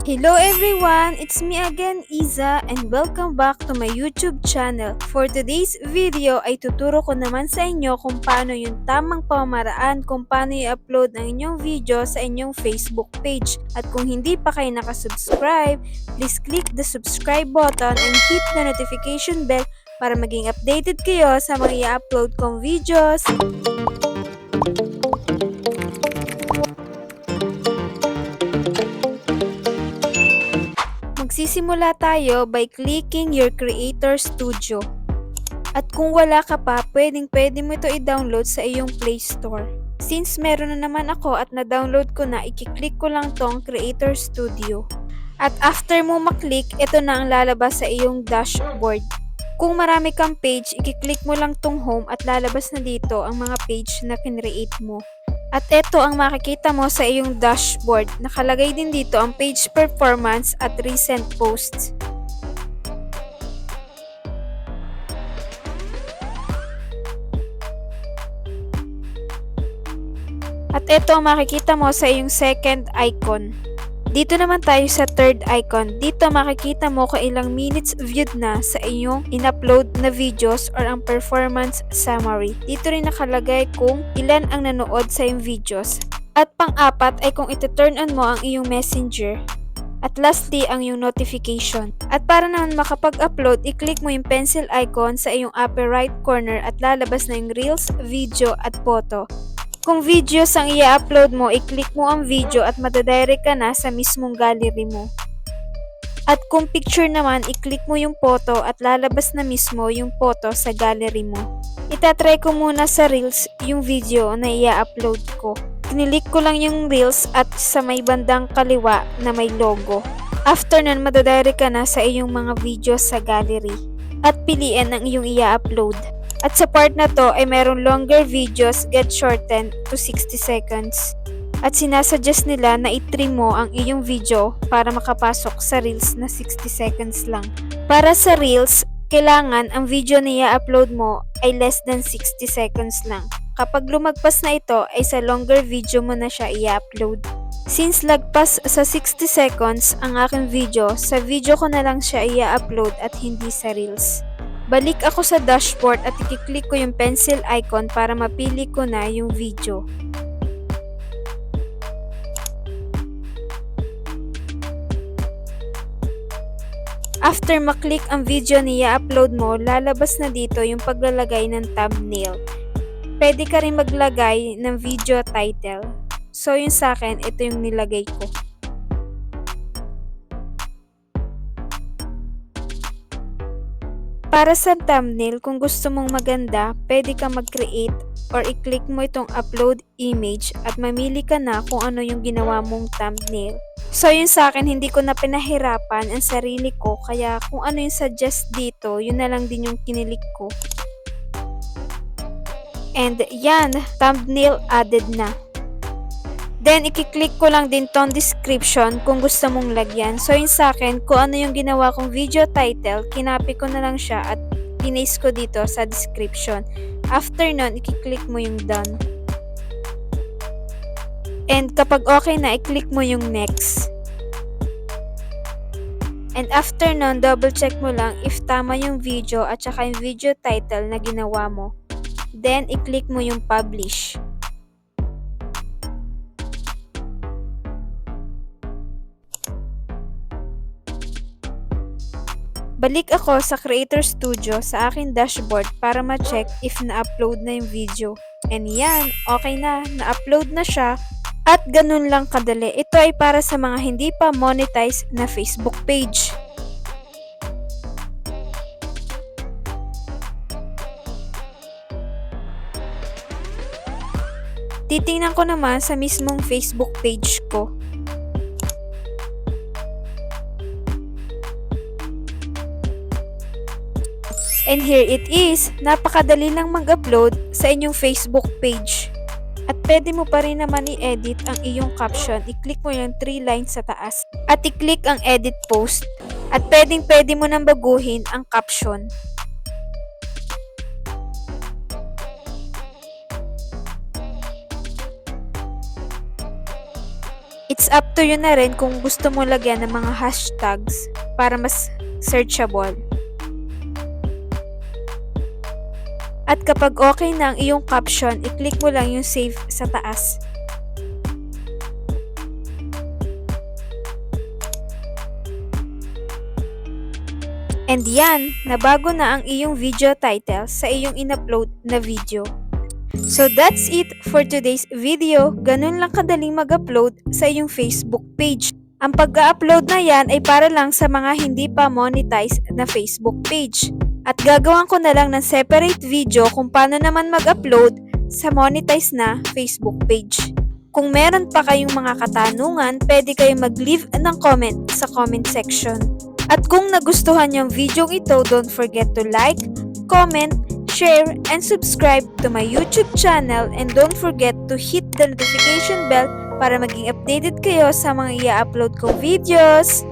Hello everyone! It's me again, Iza, and welcome back to my YouTube channel. For today's video ay tuturo ko naman sa inyo kung paano yung tamang pamamaraan kung paano i-upload ang inyong video sa inyong Facebook page. At kung hindi pa kayo nakasubscribe, please click the subscribe button and hit the notification bell para maging updated kayo sa mga i-upload kong videos. Magsisimula tayo by clicking your Creator Studio. At kung wala ka pa, pwede mo ito i-download sa iyong Play Store. Since meron na naman ako at na-download ko na, i-click ko lang tong Creator Studio. At after mo maklik, ito na ang lalabas sa iyong dashboard. Kung marami kang page, i-click mo lang tong home at lalabas na dito ang mga page na kinreate mo. At ito ang makikita mo sa iyong dashboard. Nakalagay din dito ang page performance at recent posts. At ito ang makikita mo sa iyong second icon. Dito naman tayo sa third icon. Dito makikita mo kung ilang minutes viewed na sa iyong in-upload na videos or ang performance summary. Dito rin nakalagay kung ilan ang nanood sa iyong videos. At pang-apat ay kung iti-turn on mo ang iyong messenger. At lastly, ang iyong notification. At para naman makapag-upload, i-click mo yung pencil icon sa iyong upper right corner at lalabas na yung reels, video at photo. Kung videos ang i-upload mo, i-click mo ang video at madadirect ka na sa mismong gallery mo. At kung picture naman, i-click mo yung photo at lalabas na mismo yung photo sa gallery mo. Itatry ko muna sa Reels yung video na i-upload ko. Kinilik ko lang yung Reels at sa may bandang kaliwa na may logo. After nun, madadirect ka na sa iyong mga videos sa gallery. At piliin ang iyong i-upload. At sa part na to ay mayroong longer videos get shortened to 60 seconds. At sinasuggest nila na i-trim mo ang iyong video para makapasok sa Reels na 60 seconds lang. Para sa Reels, kailangan ang video na i-upload mo ay less than 60 seconds lang. Kapag lumagpas na ito ay sa longer video mo na siya i-upload. Since lagpas sa 60 seconds ang aking video, sa video ko na lang siya i-upload at hindi sa Reels. Balik ako sa dashboard at i-click ko yung pencil icon para mapili ko na yung video. After maklik ang video na i-upload mo, lalabas na dito yung paglalagay ng thumbnail. Pwede ka rin maglagay ng video title. So yun sa akin, ito yung nilagay ko. Para sa thumbnail, kung gusto mong maganda, pwede ka mag-create or i-click mo itong upload image at mamili ka na kung ano yung ginawa mong thumbnail. So yun sa akin, hindi ko na pinahirapan ang sarili ko, kaya kung ano yung suggest dito, yun na lang din yung kinilik ko. And yan, thumbnail added na. Then, i-click ko lang din tong description kung gusto mong lagyan. So, yun sa akin, kung ano yung ginawa kong video title, kinopy ko na lang siya at pinaste ko dito sa description. After nun, i-click mo yung done. And kapag okay na, i-click mo yung next. And after nun, double check mo lang if tama yung video at saka yung video title na ginawa mo. Then, i-click mo yung publish. Balik ako sa Creator Studio sa aking dashboard para ma-check if na-upload na yung video. And yan, okay na, na-upload na siya. At ganun lang kadali. Ito ay para sa mga hindi pa monetize na Facebook page. Titingnan ko naman sa mismong Facebook page ko. And here it is, napakadali lang mag-upload sa inyong Facebook page. At pwede mo pa rin naman i-edit ang iyong caption. I-click mo yung 3 lines sa taas. At i-click ang edit post. At pwede mo nang baguhin ang caption. It's up to you na rin kung gusto mo lagyan ng mga hashtags para mas searchable. At kapag okay na ang iyong caption, i-click mo lang yung save sa taas. And yan, nabago na ang iyong video title sa iyong in-upload na video. So that's it for today's video. Ganun lang kadaling mag-upload sa iyong Facebook page. Ang pag-upload na yan ay para lang sa mga hindi pa monetize na Facebook page. At gagawan ko na lang ng separate video kung paano naman mag-upload sa monetize na Facebook page. Kung meron pa kayong mga katanungan, pwede kayong mag-leave ng comment sa comment section. At kung nagustuhan yung video ito, don't forget to like, comment, share, and subscribe to my YouTube channel, and don't forget to hit the notification bell para maging updated kayo sa mga i-upload kong videos.